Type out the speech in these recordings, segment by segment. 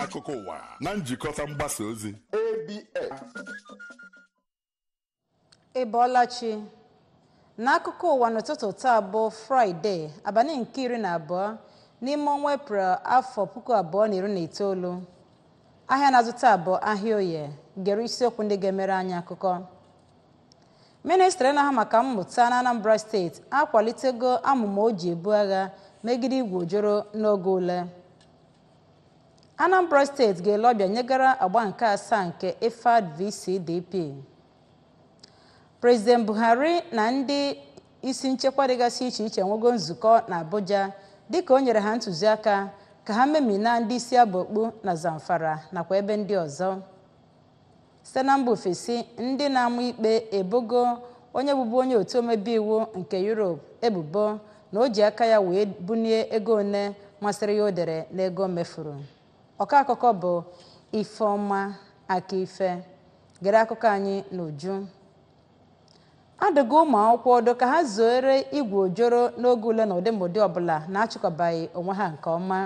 akụkọ ụwa na njikọta mgbasa ozi ABS. Ịbọọlachi n'akụkọ ụwa n'ụtụtụ taa bụ Fraịde abalị nke 12 n'ime ọnwa Eprel afọ 2019. Ahịa na-azụta bụ ahịa Oye. Gere isiokwu ndị ga-emere anyị akụkọ. Ministri na-ahụ maka mmụta na Anambra steeti akwalitego amụma o ji ebu agha megide igwe ojoro n'oge ule. Anambra steeti ga-ele ọbịa nyegara agba nke 7 nke IFAD VCDP. President Buhari na ndị isi nchekwa dịgasị iche iche nwego nzukọ na Abuja dịka o nyere ha ntụziaka ka ha memina ndị isi Abokpu na Zamfara nakwa ebe ndị ọzọ. Site na mba ofesi, ndị na-amụ ikpe ebogo onye bụbu onye otu omebe iwu nke Europe ebubo na o ji aka ya wee bunie ego one masịrị ya o dere n'ego mefuru. Ọka akụkọ bụ Ifeọma Akife. Gere akụkọ anyị n'uju. Adịgo ụmụ akwụkwọ ọdụ ka ha zoere igwe ojoro n'oge ule na ụdị ọbụla na-achịkọbaghị onwe ha nke ọma.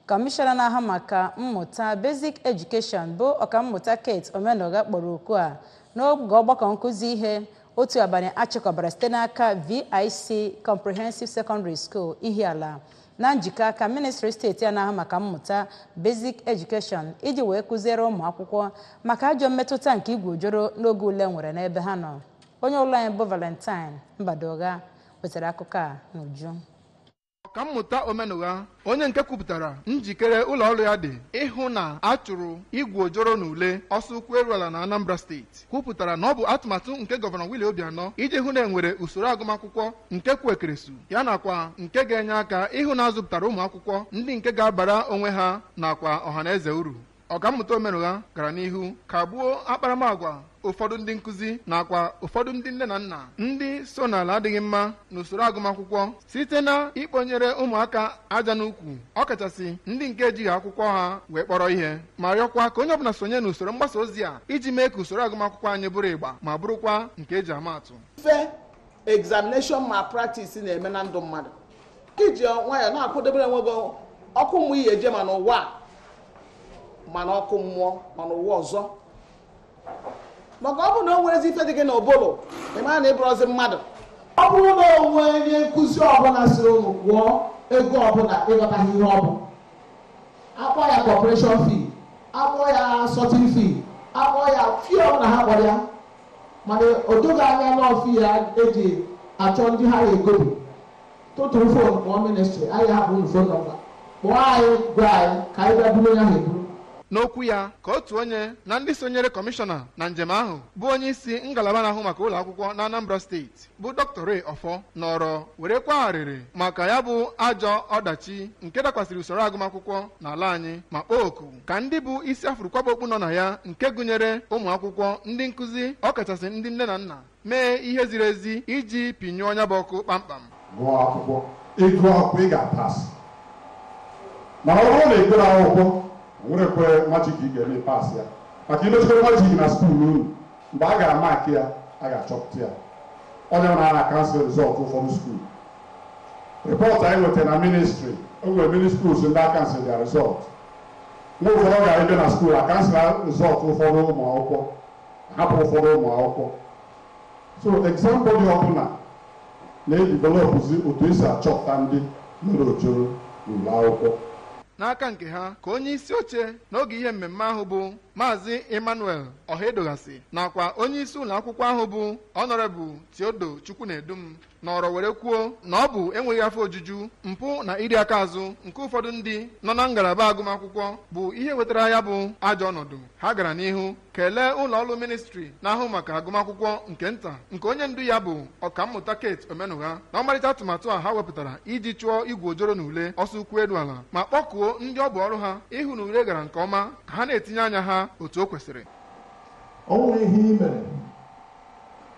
Kọmishọna na-ahụ maka mmụta Basic Education bụ ọkammụta Kate Omenoga kpọrọ oku a n'oge ọgbakọ nkụzi ihe otu abalị achịkọbara site n'aka VIC Comprehensive Secondary School Ihiala na njikọ aka Ministry steeti a na-ahụ maka mmụta Basic Education iji wee kụziere ụmụ akwụkwọ maka ajọ mmetụta nke igwe ojoro n'oge ule nwere n'ebe ha nọ. Onye ụlọ anyị bụ Valentine Mbadoga wetara akụkọ a n'uju. Ọkammụta Omenoga, onye nke kwupụtara njikere ụlọ ọrụ ya dị ịhụ na a chụrụ igwe ojoro n'ule ọsọ ukwu eruala na Anambra steeti, kwupụtara na ọ bụ atụmatụ nke Gọvanọ Willie Obianọ iji hụ na enwere usoro agụmakwụkwọ nke kwu ekeresu ya nakwa nke ga-enye aka ịhụ na azụpụtara ụmụ akwụkwọ ndị nke ga-abara onwe ha nakwa ọhaneze uru. Ọkammụta Omenoga gara n'ihu ka gbuo akparamagwa ụfọdụ ndị nkụzi nakwa ụfọdụ ndị nne na nna ndị so n'ala adịghị mma n'usoro agụmakwụkwọ site na ịkpọnyere ụmụaka aja n'ukwu, ọkachasị ndị nke ejighị akwụkwọ ha wee kpọrọ ihe, ma rịọkwa ka onye ọbụla sonye n'usoro mgbasa ozi a iji mee ka usoro agụmakwụkwọ anyị bụrụ ịgba ma bụrụkwa nke eji ama atụ. Ife examination malpractice na-eme na ndụ mmadụ iji nwayọ na-akwụdebere onwe gị ọkụ mmụọ ihe eje ma n'ụwa mana ọkụ mmụọ ma n'ụwa ọzọ, maka ọ bụrụ na o nwerezi ife dị gị n'obolo ịmara na ịbụrụzi mmadụ. Ọ bụrụ na onwe onye nkụzi ọbụla siri ụmụ gwụọ ego ọbụla ịghọtaghị ihe ọ bụ, akpọ ya corporation fee, akpọ ya sorting fee, akpọ ya fee ọbụla ha kpọrọ ya, mana o doghị anya n'ọfị ya eji achọ ndị ha ga-egobi tụtụrụ fon kpọọ ministri anyị hapụ fon nọmba kpọọ anyị gwa anyị ka anyị bịa buru onye ahụ eburu. N'okwu ya ka otu onye na ndị sonyere kọmishọna na njem ahụ bụ onye isi ngalaba na-ahụ maka ụlọ akwụkwọ na Anambra steeti bụ Dr. Ray Ọfọ nọrọ were kwagharịrị maka ya bụ ajọ ọdachi nke dakwasịrị usoro agụmakwụkwọ n'ala anyị ma kpọọ oku ka ndị bụ isi afụrụkwabokpu nọ na ya nke gụnyere ụmụ akwụkwọ, ndị nkụzi, ọkachasị ndị nne na nna mee ihe ziri ezi iji pinyụọ ọnya bụ ọkụ kpamkpam. Gụọ akwụkwọ, ịgụ akwụkwọ ị ga-apasị, mana ọ bụrụ na ịgụrụ akwụkwọ nwere kwe majik ị ga-eme pas ya, maka imechikwa majik na skuul unu mgbe a gara maakị ya a ga-achọpụta ya onye na kansụl rizọtụ ụfọdụ skuul. Rịpọtụ anyị nwetara na ministri o nwere mini skuul ndị a kansụl ya rizọtụ nwa ụfọdụ gara ebe na skuul a kansụl rizọtụ ụfọdụ ụmụ akwụkwọ hapụ ụfọdụ ụmụ akwụkwọ. So egzampụl dị ọbụla na-edivelopụzi otu esi achọpụta ndị mere ojoro n'ụlọ akwụkwọ. N'aka nke ha ka onye isi oche n'oge ihe mmemme ahụ bụ Maazị Emmanuel Ọhaedoghasị nakwa onye isi ụlọ akwụkwọ ahụ bụ Honorable Theodo Chukwunedum nọrọ were kwuo na ọ bụ enweghị afọ ojuju, mpụ na iri aka azụ nke ụfọdụ ndị nọ na ngalaba agụmakwụkwọ bụ ihe wetara ya bụ ajọ ọnọdụ. Ha gara n'ihu kelee ụlọ ọrụ ministri na-ahụ maka agụmakwụkwọ nke nta nke onye ndu ya bụ ọkammụta Kate Omenoga na ọmarịcha atụmatụ a ha wepụtara iji chụọ igwe ojoro n'ule ọsọ ukwu eruala ma kpọkuo ndị ọ bụ ọrụ ha ịhụ na ule gara nke ọma ka ha na-etinye anya ha otu o kwesịrị. O nwere ihe i mere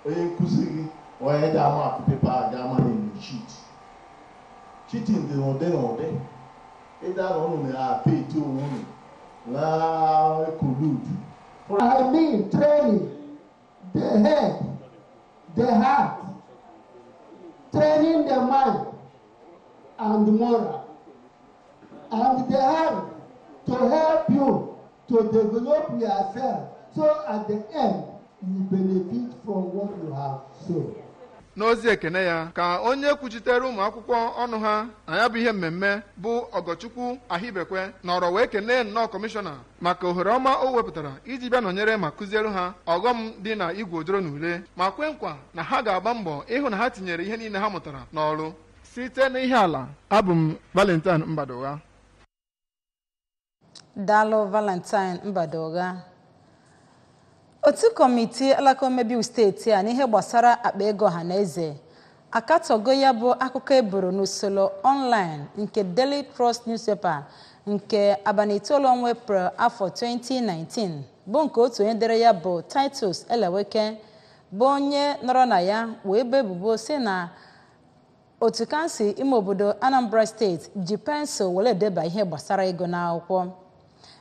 onye nkụzi gị onye ji ama atụ pepa a ga ama na cheat. Cheating dị n'ụdị n'ụdị. Ịda na ụnụ na-apeti onwe unu na-ekoludu. I mean training the head, the heart, training the mind and the moral, and the hand to help you to develop yourself, so at the end you benefit from what you have sown. N'ozi ekene ya ka onye kwuchitere ụmụ akwụkwọ ọnụ ha na ya bụ ihe mmemme bụ Ọgọchukwu Ahibekwe nọrọ wee kene nnọọ kọmishọna maka ohere ọma o wepụtara iji bịa nọnyere ma kụziere ha ọghọm dị na igwe ojoro na ule ma kwe nkwa na ha ga-agba mbọ ịhụ na ha tinyere ihe niile ha mụtara n'ọrụ site n'ihe ala. Abụ m Valentine Mbadoga. Daalụ Valentine Mbadoga. Otu kọmitii alaka omebe steeti a n'ihe gbasara akpa ego ọhaneze akatọgo ya bụ akụkọ eboro n'usoro online nke Daily Trust newspaper nke abalị 9 April afọ 2019 bụ nke otu onye dere ya bụ Titus Eleweke bụ onye nọrọ na ya wee bụ ebubo si na otu kansụl ime obodo Anambra steeti ji pensụl were deba ihe gbasara ego n'akwụkwọ.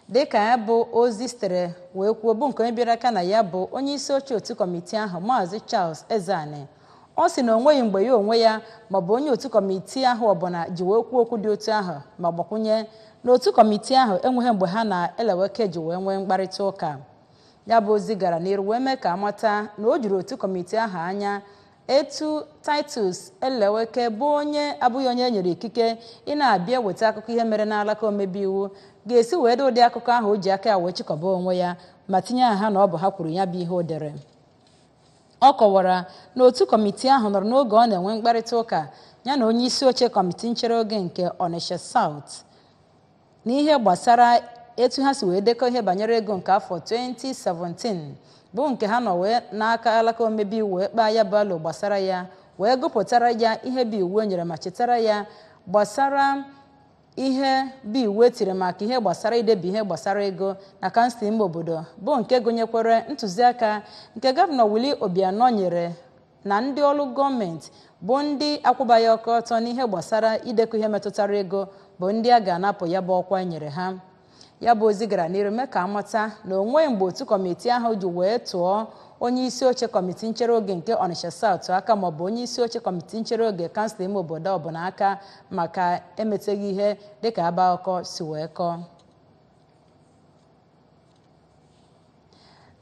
Dịka ya bụ ozi sitere wee kwuo bụ nke onye bịara aka na ya bụ onye isi oche otu kọmitii ahụ Maazị Charles Ezani. Ọ sị na onweghị mgbe ya onwe ya maọbụ onye otu kọmitii ahụ ọbụla ji wee kwuo okwu dị otu ahụ ma gbakwunye na otu kọmitii ahụ enweghị mgbe ha na Eleweke ji wee nwee mkparịta ụka. Ya bụ ozi gara n'iru wee mee ka amata na o juru otu kọmitii ahụ anya etu Titus Eleweke bụ onye abụghị onye nyere ikike ị na-abịa weta akụkọ ihe mere n'alaka omebe iwu ga-esi wee dị ụdị akụkọ ahụ o ji aka ya wee chịkọba onwe ya ma tinye aha na ọ bụ ha kwuru ya bụ ihe o dere. Ọ kọwara na otu kọmitii ahụ nọrọ n'oge ọ na-enwe mkparịta ụka ya na onye isi oche kọmitii nchere oge nke Onitsha South n'ihe gbasara etu ha si wee dekọ ihe banyere ego nke afọ 2017 bụ nke ha nọ wee n'aka alaka omebe iwu wee kpaa ya bụ alụ gbasara ya wee gụpụtara ya ihe bụ iwu nyere ma chetara ya gbasara ihe bụ iwu tiri maka ihe gbasara idebe ihe gbasara ego na kansụl ime obodo bụ nke gụnyekwere ntụziaka nke gọvanọ Willie Obianọ nyere na ndị ọrụ gọọmenti bụ ndị akwụbaghị ọkụ ọtọ n'ihe gbasara idekọ ihe metụtara ego bụ ndị a ga-anapụ ya bụ ọkwa nyere ha. Ya bụ ozi gara n'iru mee ka amata na onwe mgbe otu kọmitii ahụ ji wee tụọ onye isi oche kọmitii nchere oge nke Onitsha South aka maọbụ onye isi oche kọmitii nchere oge kansụl ime obodo ọbụla aka maka emeteghị ihe dịka aba akọ si wee kọọ.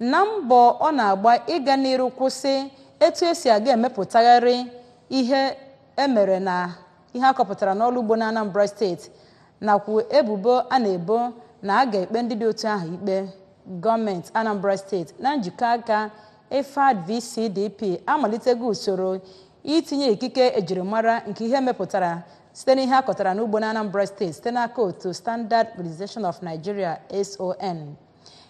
Na mbọ ọ na-agba ịga n'iru kwụsị etu esi aga emepụtagharị ihe emere na ihe akọpụtara n'ọrụ ugbo na Anambra steeti nakwa ebubo a na-ebo na a ga-ekpe ndị dị otu ahụ ikpe. Gọọmenti Anambra steeti na njikọ aka IFAD VCDP amalitego usoro itinye ikike ejirimara nke ihe mepụtara site n'ihe akọtara n'ugbo na Anambra steeti site n'aka otu Standard Organization of Nigeria SON.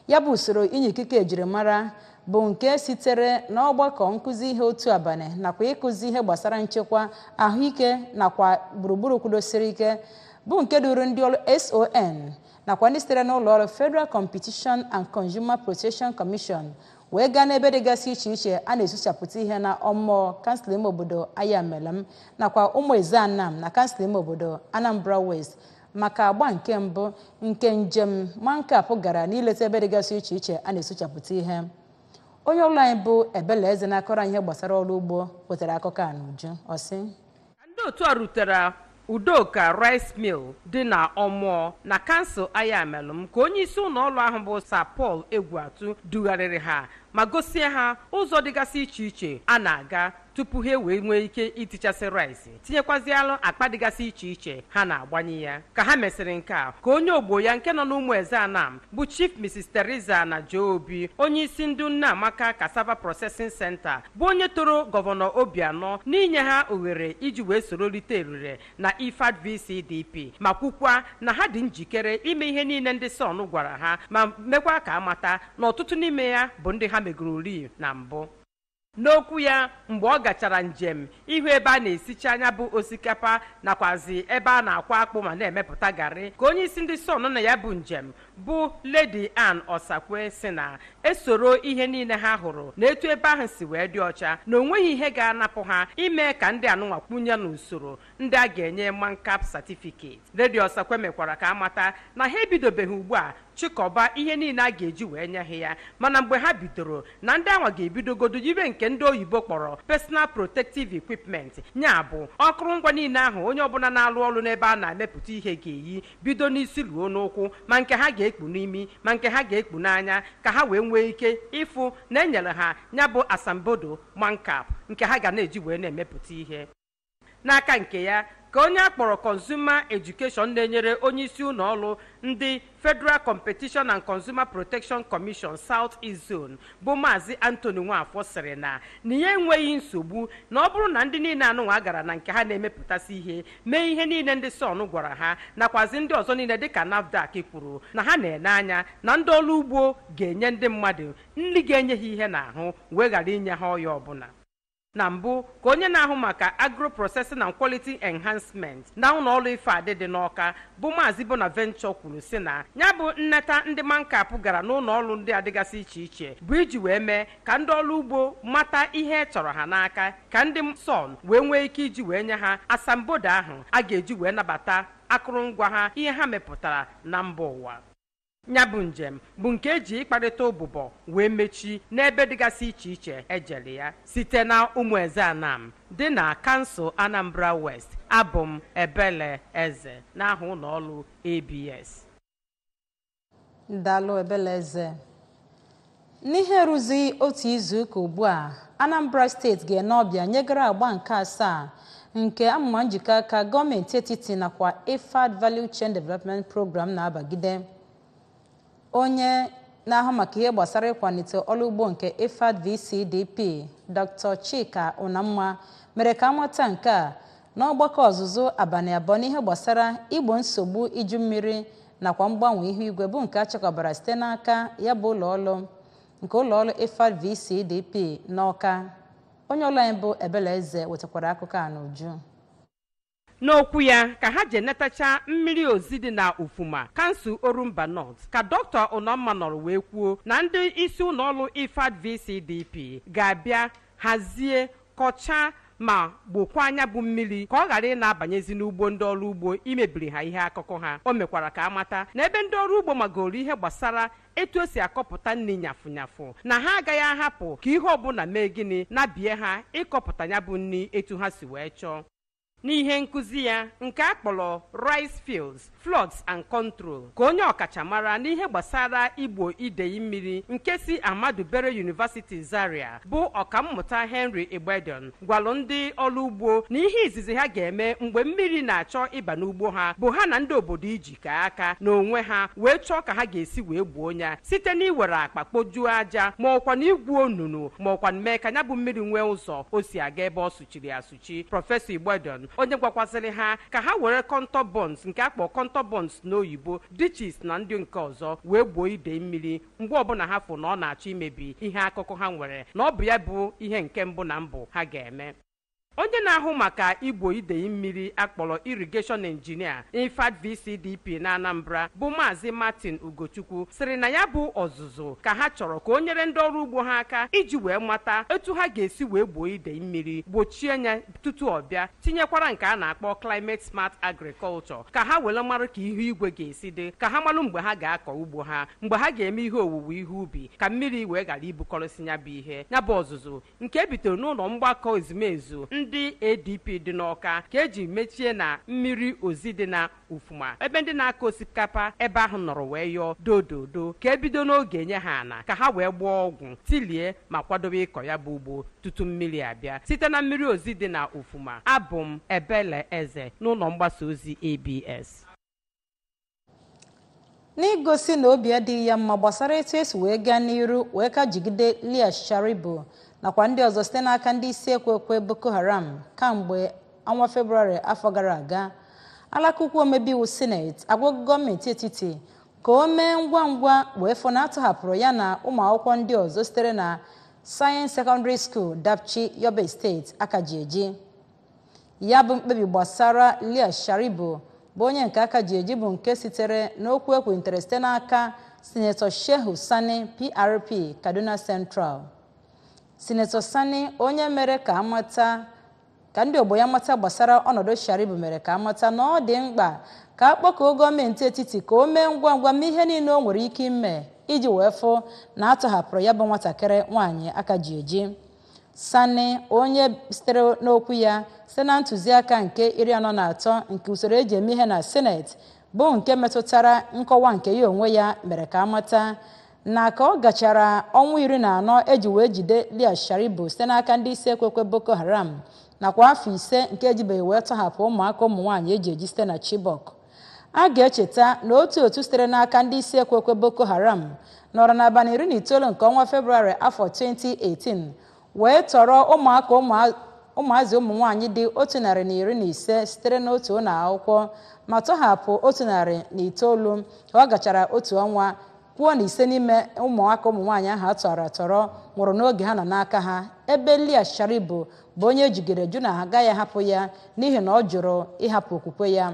Ya bụ usoro inye ikike ejirimara bụ nke sitere n'ọgbakọ nkụzi ihe otu abalị nakwa ịkụzi ihe gbasara nchekwa ahụike nakwa gburugburu kwudosiri ike bụ nke duru ndị ọrụ SON nakwa ndị sitere n'ụlọ ọrụ Federal Competition and Consumer Protection Commission wee gaa n'ebe dịgasị iche iche a na-esuchapụta ihe na ọmmụọ kansụl ime obodo Ayamelem nakwa ụmụ Ezeanam na kansụl ime obodo Anambra West maka agba nke mbụ nke njem mankapụ gara n'ileta ebe dịgasị iche iche a na-esuchapụta ihe. Onye ọrụ anyị bụ Ebeleeze na-akọrọ ihe gbasara ọrụ ugbo wetara akụkọ a n'uju. Ọ sị ndị otu a rutere Udoka Rice Mill dị na ọmụọ na kansụl Ayamelem ka onye isi ụlọ ọrụ ahụ bụ Sir Paul Egwuatu dugharịrị ha ma gosie ha ụzọ dịgasị iche iche a na-aga tupu ha wee nwee ike itichasị rice tinyekwazialụ akpa dịgasị iche iche ha na-agbanye ya. Ka ha mesịrị nke a ka onye ogbo ya nke nọ n'ụmụ Ezeanam bụ Chief Mrs. Teresa na Obi onye isi ndị Nneamaka Cassava Processing Center bụ onye toro gọvanọ Obianọ n'inye ha ohere iji wee sororite erure na IFAD VCDP ma kwukwa na ha dị njikere ime ihe niile ndị SON gwara ha ma mekwa ka amata na ọtụtụ n'ime ya bụ ndị ha megorori na mbụ. N'okwu ya mgbe ọ gachara njem ihu ebe a na-esicha anya bụ osikapa nakwazi ebe a na-akwa akpụ ma na-emepụta garị ka onye isi ndị SON na ya bụ njem bụ Lady Ann Osakwe si na esoro ihe niile ha hụrụ na etu ebe ahụ si wee dị ọcha na onweghị ihe ga-anapụ ha ime ka ndị anụnwa kwunye n'usoro ndị a ga-enye mankap certificate. Lady Osakwe mekwara ka amata na ha ebidobeghị ugbu a chịkọba ihe niile a ga-eji wee nye ha ya mana mgbe ha bidoro na ndị anwa ga-ebidogodo ibe nke nke ndị oyibo kpọrọ personal protective equipment nya bụ akụrụngwa niile ahụ onye ọbụla na-alụ ọrụ n'ebe a na-emepụta ihe ga-eyi bido n'isi ruo n'ụkwụ ma nke ha ga-ekpu n'imi ma nke ha ga-ekpu n'anya ka ha wee nwee ike ịfụ na enyere ha nya bụ asambodo mankap nke ha ga na-eji wee na-emepụta ihe. N'aka nke ya ka onye akpọrọ Consumer Education na-enyere onye isi ụlọ ọrụ ndị Federal Competition and Consumer Protection Commission South East Zone bụ Maazị Anthony Nwafọ sịrị na ya enweghị nsogbu na ọ bụrụ na ndị niile anụnwa gara na nke ha na-emepụtasị ihe mee ihe niile ndị Son gwara ha nakwazi ndị ọzọ niile dịka NAFDAC kwuru na ha na-ene anya na ndị ọrụ ugbo ga-enye ndị mmadụ nri ga-enye ha ihe n'ahụ wee ghara inye ha ọya ọbụla. Na mbụ ka onye na-ahụ maka agro processing and quality enhancement na ụlọ ọrụ Ifeadị dị n'Awka bụ Maazị Bonaventure kwuru sị na ya bụ nneta ndị mankap gara n'ụlọ ọrụ ndị adịgasị iche iche bụ iji wee mee ka ndị ọrụ ugbo mata ihe chọrọ ha n'aka ka ndị Son wee nwee ike iji wee nye ha asambodo ahụ a ga-eji wee nabata akụrụngwa ha ihe ha mepụtara na mba ụwa. Nya bụ njem bụ nke eji ịkparịta ụbụbọ wee mechi n'ebe dịgasị iche iche ejere ya site na Ụmụeze Anam dị na kansụl Anambra West. Abụ m Ebele Eze n'aha ụlọ ọrụ ABS. Daalụ Ebele Eze. N'ihe rụzi otu izu ụka ugbu a, Anambra steeti ga-ene ọbịa nyegara agba nke 7 nke amụma njikọ aka gọọmenti etiti nakwa IFAD Value Chain Development Program na-abagide. Onye na-ahụ maka ihe gbasara ịkwalite ọrụ ugbo nke IFAD VCDP Dr. Chika Unamma mere ka amata nke a n'ọgbakọ ọzụzụ abalị abụọ n'ihe gbasara igbo nsogbu iju mmiri nakwa mgbanwe ihu igwe bụ nke achịkọbara site n'aka ya bụ ụlọọrụ nke ụlọọrụ IFAD VCDP n'Awka. Onye ụlọ anyị bụ Ebele Eze wetakwara akụkọ a n'uju. N'okwu ya ka ha je netacha mmiri ozi dị na Ufuma kansụl Orumba North ka Dr. Unamma nọrọ wee kwuo na ndị isi ụlọọrụ IFAD VCDP ga-abịa hazie kọchaa ma gbokwa anya bụ mmiri ka ọ ghara ị na-abanyezi n'ugbo ndị ọrụ ugbo imebiri ha ihe akụkụ ha. O mekwara ka amata na ebe ndị ọrụ ugbo magoro ihe gbasara etu esi akọpụta nri nyafụ na ha agaghị ahapụ ka ihe ọbụla mee gịnị na-bie ha ịkọpụta ya bụ nri etu ha si wee chọọ. N'ihe nkụzi ya nke a kpọrọ Rice Fields, Floods and Control ka onye ọkachamara n'ihe gbasara igbo idei mmiri nke si Ahmadu Bello University Zaria bụ ọkammụta Henry Igbedon gwalụ ndị ọrụ ugbo na ihe izizi ha ga-eme mgbe mmiri na-achọ ịba n'ugbo ha bụ ha na ndị obodo ijikọ aka n'onwe ha wee chọọ ka ha ga-esi wee gbuo ya site n'iwere akpa kpojuo aja ma ọkwa na igwu onunu ma ọkwa mee ka ya bụ mmiri nwee ụzọ o si aga ebe ọ sụchiri asụchi. Prọfesọ Igbedon onye gwakwasịrị ha ka ha were kọntọ bonds nke akpọ kọntọ bonds n'oyibo ditches na ndị nke ọzọ wee gbuo idei mmiri mgbe ọbụla ha fụ na ọ na-achọ imebi ihe akụkụ ha nwere na ọ bụ ya bụ ihe nke mbụ na mbụ ha ga-eme. Onye na-ahụ maka igbo idei mmiri akpọrọ irrigation engineer IFAD VCDP na Anambra bụ Maazị Martin Ugochukwu sịrị na ya bụ ọzụzụ ka ha chọrọ ka o nyere ndị ọrụ ugbo ha aka iji wee mata etu ha ga-esi wee gboo idei mmiri gbochie ya tutu ọ bịa tinyekwara nke a na-akpọ climate smart agriculture ka ha were mara ka ihu igwe ga-esi dị ka ha marụ mgbe ha ga-akọ ugbo ha mgbe ha ga-eme ihe owuwe ihe ubi ka mmiri wee ghara ibukọrọsi ya bụ ihe. Ya bụ ọzụzụ nke ebitere n'ụlọ mgbakọ ezumezu ndị ADP dị n'Awka ka eji mechie na mmiri ozi dị na Ufuma ebe ndị na-akọ osikapa ebe ahụ nọrọ wee yọọ dododo ka ebido n'oge nye ha ana ka ha wee gbaa ọgwụ tilie ma kwadobe ịkọ ya bụ ugbo tutu mmiri abịa site na mmiri ozi dị na Ufuma. Abụ m Ebele Eze n'ụlọ mgbasa ozi ABS. N'igosi na obi adịghị ya mma gbasara etu esi wee gaa n'iru wee ka jigide Leah Sharibu nakwa ndị ọzọ site n'aka ndị isi ekwekwe Boko Haram kamgbe ọnwa Februarị afọ gara aga, alakụkwu omebe iwu Senate agwago gọọmenti etiti ka o mee ngwa ngwa wee fụ na atọhapụrụ ya na ụmụ akwụkwọ ndị ọzọ sitere na Science Secondary School Dapchi, Yobe State aka ji eji. Ya bụ mkpebi gbasara Leah Sharibu bụ onye nke aka ji eji bụ nke sitere n'okwu ekwentịrị site n'aka Senator Shehu Sani PRP Kaduna Central. Senator Sani onye mere ka amata ka ndị ogbo ya mata gbasara ọnọdụ Sharibu mere ka amata na ọ dị mkpa ka akpọkọọ gọọmenti etiti ka o mee ngwa ngwa ma ihe niile o nwere ike ime iji wee fụ na atọhapụrụ ya bụ nwatakịrị nwaanyị aka ji eji. Sani onye sitere n'okwu ya site na ntụziaka nke 43 nke usoro eji eme ihe na Senate bụ nke metụtara nkọwa nke ya onwe ya mere ka amata na ka ọ gachara ọnwa 14 eji wee jide Leah Sharibu site n'aka ndị isi ekwekwe Boko Haram nakwa afọ 5 nke ejibeghị wee tọhapụ ụmụaka ụmụ nwaanyị eji eji site na Chibok. A ga-echeta na otu sitere n'aka ndị isi ekwekwe Boko Haram nọrọ n'abalị 19 nke ọnwa Februarị afọ 2018 wee tọrọ ụmụazị ụmụ nwaanyị dị 115 sitere n'otu ụlọ akwụkwọ ma tọhapụ 109 ka ọ gachara otu ọnwa, kwuo na 5 n'ime ụmụaka ụmụ nwaanyị ahụ atọrọ nwụrụ n'oge ha nọ n'aka ha, ebe Leah Sharibu bụ onye ejigere jụ na ha agaghị ahapụ ya n'ihi na ọ jụrụ ịhapụ okwukwe ya.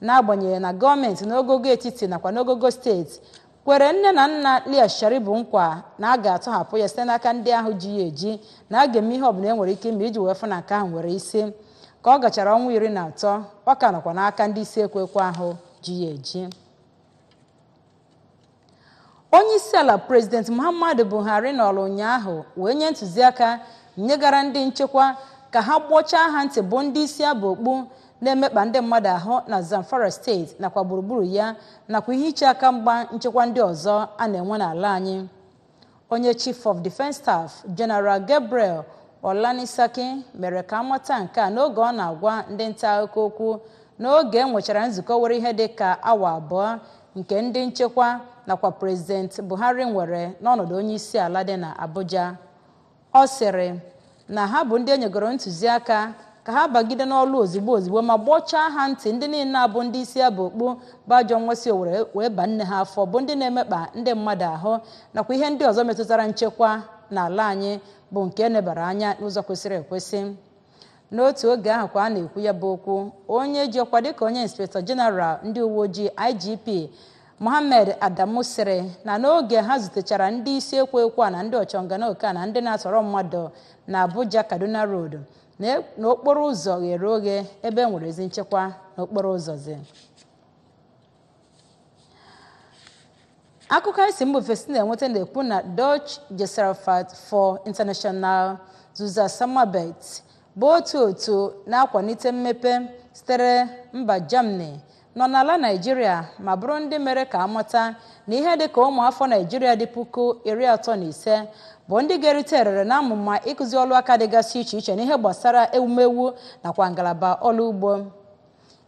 N'agbanyeghị na gọọmenti n'ogogo etiti nakwa n'ogogo steeti kwere nne na nna Leah Sharibu nkwa na a ga-atọhapụ ya site n'aka ndị ahụ ji ya eji na a ga-eme ihe ọbụla e nwere ike ime iji wee fụ na nke ahụ nwere isi, ka ọ gachara ọnwa 13 ọ ka nọkwa n'aka ndị isi ekwekwe ahụ ji ya eji. Onye isi ala President Muhammadu Buhari nọrọ ụnyaahụ wee nye ntụziaka nyegara ndị nchekwa ka ha gbochaa ha ntị bụ ndị isi abokpu na-emekpa ndị mmadụ ahụ na Zamfara steeti nakwa gburugburu ya nakwa ihe iche aka mgba nchekwa ndị ọzọ a na-enwe n'ala anyị. Onye Chief of Defence Staff General Gabriel Olanisaki mere ka amata nke a n'oge ọ na-agwa ndị nta akụkọ okwu n'oge enwechara nzukọ were ihe dị ka awa 2 nke ndị nchekwa nakwa President Buhari nwere n'ọnọdụ onye isi ala dị na Abuja. Ọ sịrị na ha bụ ndị enyegoro ntụziaka ka ha bagide n'ọlụ ozigbo ma gbochaa ha ntị ndị niile abụ ndị isi abokpu bụ ajọ nwesị Owere wee ba nne ha afọ bụ ndị na-emekpa ndị mmadụ ahụ nakwa ihe ndị ọzọ metụtara nchekwa n'ala anyị bụ nke enebara anya n'ụzọ kwesịrị ekwesị. N'otu oge ahụ kwa a na-ekwu ya bụ okwu, onye ji ọkwa dịka onye Inspector General ndị uwe ojii IGP Mohammed Adamu sịrị na n'oge ha zutechara ndị isi ekwekwe na ndị ọchọnganaoke na ndị na-atọrọ mmadụ na Abuja Kaduna Road n'okporo ụzọ ghere oghe ebe nwere ezi nchekwa n'okporo ụzọ zi. Akụkọ isi mba ofesi na-enweta na-ekwu na Dutch Gesellschaft for International Zusammenarbeit bụ otu na-akwalite mmepe sitere mba Germany nọ n'ala Naịjirịa ma bụrụ ndị mere ka amata na ihe dị ka ụmụafọ Naịjirịa dị 35,000 bụ ndị ga-erite erere na amụma ịkụzi ọlụ aka dịgasị iche iche n'ihe gbasara ewumewu nakwa ngalaba ọlụ ugbo.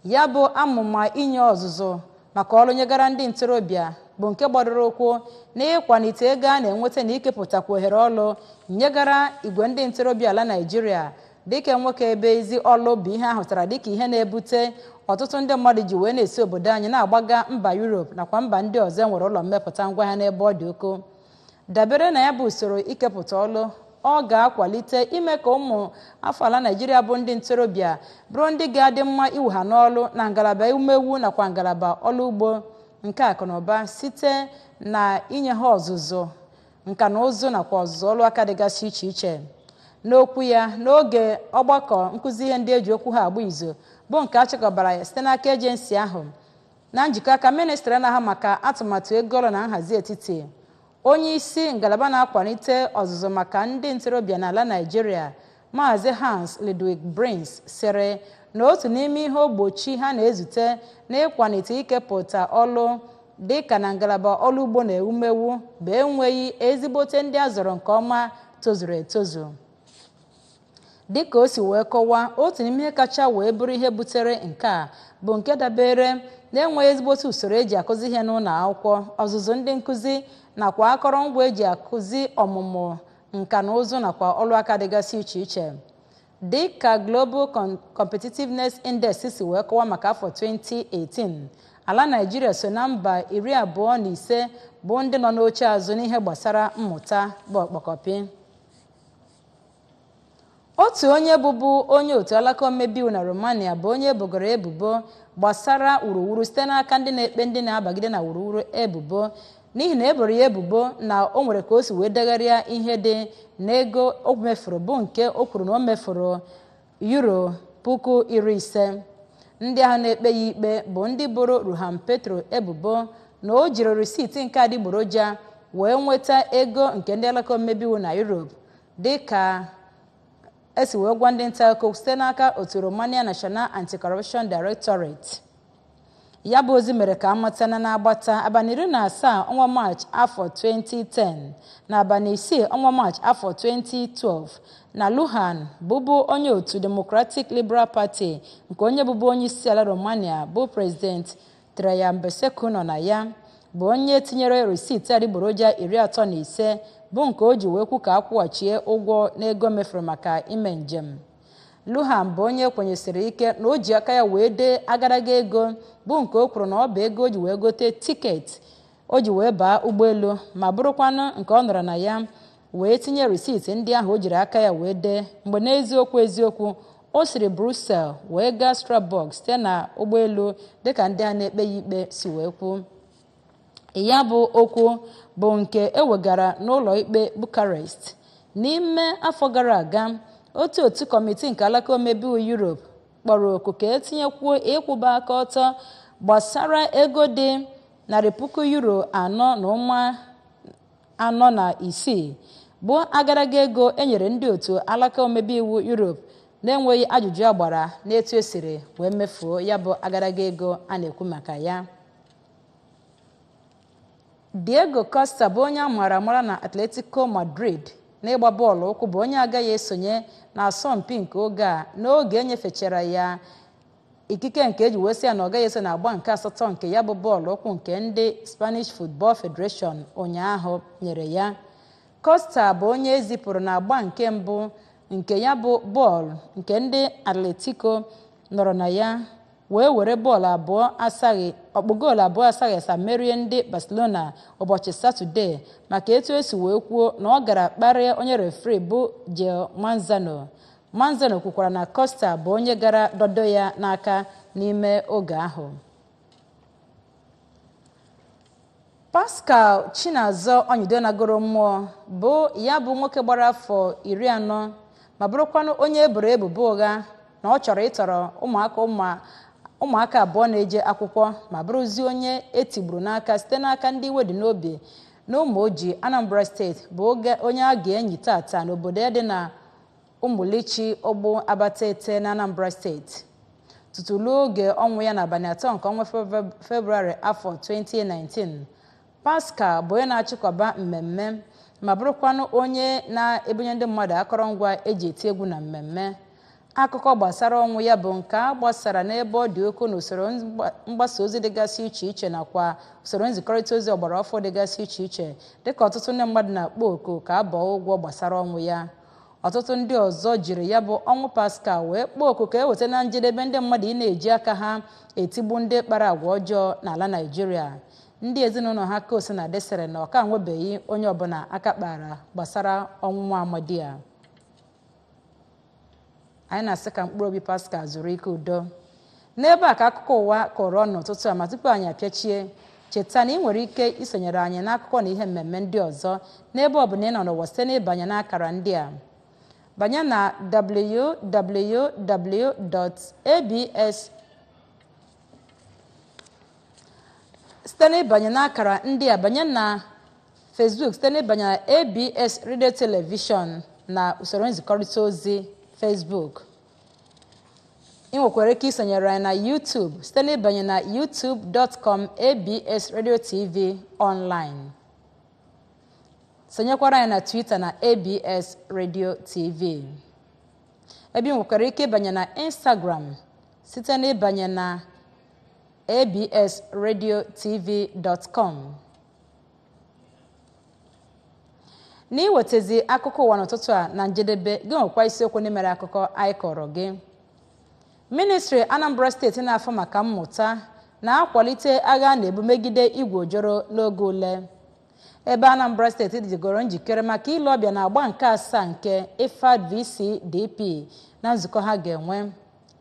Ya bụ amụma inye ọzụzụ maka ọlụ nyegara ndị ntorobịa bụ nke gbadoro ụkwụ na ịkwalite ego a na-enweta na ikepụtakwa ohere ọlụ nyegara igwe ndị ntorobịa ala Naịjirịa dịka nwoke ebe ezi ọlụ bụ ihe ahụtara dịka ihe na-ebute ọtụtụ ndị mmadụ ji wee na-esi obodo anyị na-agbaga mba Europe nakwa mba ndị ọzọ nwere ụlọ mmepụta ngwa ha n'ebe ọ dị ukwuu. Dabere na ya bụ usoro ikepụta ọlụ, ọ ga-akwalite ime ka ụmụ afọ ala Naịjirịa bụ ndị ntorobịa bụrụ ndị ga-adị mma iwu ha n'ọlụ na ngalaba umewu nakwa ngalaba ọlụ ugbo nke akụ na ụba site na inye ha ọzụzụ nka na ụzụ nakwa ọzụzụ ọlụ aka dịgasị iche iche. N'okwu ya n'oge ọgbakọ nkụzi ihe ndị eji okwu ha agba izu bụ nke a chịkọbara ya site n'aka ejensi ahụ na njikọ aka ministri na-ahụ maka atụmatụ ego ọrụ na nhazi etiti, onye isi ngalaba na-akwalite ọzụzụ maka ndị ntorobịa n'ala Naịjirịa Maazị Hans Ludwig Brins sịrị na otu n'ime ihe ogbochi ha na-ezute n'ịkwalite ikepụta ọlụ dịka na ngalaba ọlụ ugbo na ewumewu bụ enweghị ezigbote ndị a zọrọ nke ọma tozuru etozu. Dịka o si wee kọwaa, otu n'ime ihe kacha wee bụrụ ihe butere nke a bụ nke dabere na-enweghị ezigbote usoro eji akụzi ihe n'ụlọ akwụkwọ, ọzụzụ ndị nkụzi nakwa akọrọngwa eji akụzi ọmụmụ nka na ụzụ nakwa ọlụ aka dịgasị iche iche. Dịka Global Competitiveness Index si wee kọwaa maka afọ 2018, ala Naịjirịa so na mba 25 bụ ndị nọ n'oche azụ n'ihe gbasara mmụta bụ ọkpọkọpị. Otu onye bụbu onye otu alaka omebe iwu na Romania bụ onye ebogoro ebubo gbasara wuruwuru site n'aka ndị na-ekpe ndị na-abagide na wuruwuru ebubo n'ihi na eboro ya ebubo na o nwere ka o si wee degharịa ihe dị n'ego o mefuru bụ nke o kwuru na o mefuru €50,000. Ndị ahụ na-ekpe ya ikpe bụ ndị boro Ruhan Petro ebubo na o jiri risiti nke adịgboroja wee nweta ego nke ndị alaka omebe iwu na Europe dịka esi wee gwa ndị nta akụkọ site n'aka otu Romania National Anti-Corruption Directorate. Ya bụ ozi mere ka amata na n'agbata abalị 17 ọnwa Maachị afọ 2010 na abalị 6 ọnwa Maachị afọ 2012 na Luhan bụbu onye otu Democratic Liberal Party nke onye bụbu onye isi ala Romania bụ President Traian Băsescu nọ na ya bụ onye tinyere risiti adịgboroja 35 bụ nke o ji wee kwu ka akwụghachie ụgwọ n'ego mefuru maka ime njem. Luhan bụ onye kwenyesiri ike na o ji aka ya wee dee agadaga ego bụ nke o kwuru na ọ bụ ego o ji wee gote tiketi o ji wee baa ụgbọelu ma bụrụkwanụ nke ọ nọrọ na ya wee tinye risiti ndị ahụ o jiri aka ya wee dee mgbe n'eziokwu o siri Brussels wee gaa Strasbourg site na ụgbọelu dịka ndị a na-ekpe ya ikpe si wee kwu. Ya bụ okwu bụ nke ewegara n'ụlọ ikpe Bucharest. N'ime afọ gara aga otu kọmitii nke alaka omebe iwu Europe kpọrọ oku ka etinyekwuo ịkwụba aka ọtọ gbasara ego dị €446 bụ agadaga ego enyere ndị otu alaka omebe iwu Europe na-enweghị ajụjụ agbara n'etu esiri wee mefuo ya bụ agadaga ego a na-ekwu maka ya. Diego Costa bụ onye amara amara na Atletico Madrid n'ịgba bọọlụ ụkwụ bụ onye agaghị esonye na asọmpi nke oge a n'oge enyefechara ya ikike nke eji wee sị ya na ọ gaghị eso na agba nke asatọ nke ya bụ bọọlụ ụkwụ nke ndị Spanish Football Federation ụnyaahụ nyere ya. Costa bụ onye ezipụrụ na agba nke mbụ nke ya bụ bọọlụ nke ndị Atletico nọrọ na ya wee were goolu abụọ asaghị asa merie ndị Barcelona ụbọchị Satọde maka etu esi wee kwuo na ọ gara kparịa onye refri bụ Gil Manzano. Manzano kwukwara na Costa bụ onye gara dọdo ya n'aka n'ime oge ahụ. Pascal Chinazọ Onyedonagoro mmụọ bụ ya bụ nwoke gbara afọ 40 ma bụrụkwanụ onye eboro ebubo ụgha na ọ chọrọ ịtọrọ ụmụaka abụọ na-eje akwụkwọ ma bụrụzie onye etigburu n'aka site n'aka ndị iwe dị n'obi na Ụmụoji, Anambra steeti bụ onye a ga-enyi tata n'obodo ya dị na Ụmụlichi Ogbu Abatete na Anambra steeti. Tutu ruo oge ọnwụ ya n'abalị 3 nke ọnwa Febrụwarị afọ 2019, Pascal bụ onye na-achịkọba mmemme ma bụrụkwanụ onye na-ebunye ndị mmadụ akọrọngwa eji eti egwu na mmemme. Akụkọ gbasara ọnwụ ya bụ nke a gbasara n'ebe ọ dị ukwuu na usoro mgbasa ozi dịgasị iche iche nakwa usoro nzikọrịta ozi ọgbara ọfụ dịgasị iche iche dịka ọtụtụ ndị mmadụ na-akpọ oku ka a bọọ ụgwọ gbasara ọnwụ ya. Ọtụtụ ndị ọzọ jiri ya bụ ọnwụ Pascal wee kpọọ oku ka eweta na njedebe ndị mmadụ ị na-eji aka ha etigbu ndị kpara agwa ọjọọ n'ala Naịjirịa. Ndị ezinụlọ ha kosi na desere na ọka nwebeghị onye ọbụla aka kpara gbasara ọnwụ amadi ya. Anyị na-asị ka mkpụrụ obi Pascal zuru ike udo. N'ebe a ka akụkọ ụwa kọrọ n'ụtụtụ a ma tupu anyị apịachie, cheta na ị nwere ike isonyere anyị n'akụkọ na ihe mmemme ndị ọzọ n'ebe ọ bụla ị nọ n'ụwa site n'ịbanye n'akara ndị a. Banye na www.abs site n'ịbanye n'akara ndị a, banye na Facebook site n'ịbanye na ABS Radio Television na usoro nzikọrịta ozi Facebook. Ị nwekwara ike isonyere anyị na YouTube site n'ịbanye na youtube.com/ABS Radio TV online. Sonyekwara anyị na Twitter na ABS Radio TV. Ebe ị nwekwara ike ịbanye na Instagram site n'ịbanye na absradiotv.com. N'iwetezi akụkọ ụwa n'ụtụtụ a na njedebe, gị nwekwa isiokwu ndị mere akụkọ anyị kọrọ gị. Ministri Anambra steeti na-afọ maka mmụta na-akwalite agha na-ebu megide igwe ojoro n'oge ule. Ebe Anambra steeti dịgoro njikere maka ile ọbịa na agba nke 7 nke IFAD VCDP na nzukọ ha ga-enwe.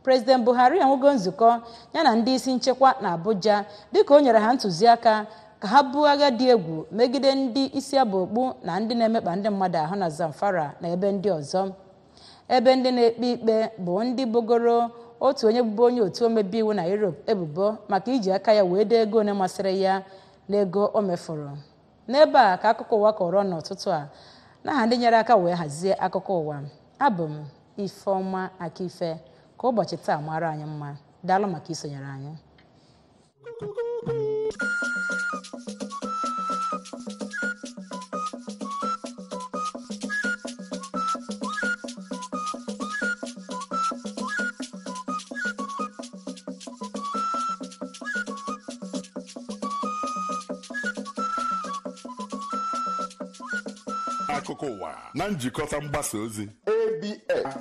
President Buhari enwego nzukọ ya na ndị isi nchekwa na Abuja dịka o nyere ha ntụziaka ka ha buo agha dị egwu megide ndị isi abokpu na ndị na-emekpa ndị mmadụ ahụ na Zamfara na ebe ndị ọzọ. Ebe ndị na-ekpe ikpe bụ ndị bogoro otu onye bụbu onye otu omebe iwu na Europe ebubo maka iji aka ya wee dee ego one masịrị ya na ego o mefuru. N'ebe a ka akụkọ ụwa kọrọ n'ụtụtụ a n'aha ndị nyere aka wee hazie akụkọ ụwa. Abụ m Ifeọma Akife ka ụbọchị taa mara anyị mma. Daalụ maka isonyere anyị. Akụkọ ụwa na njikọta mgbasa ozi ABS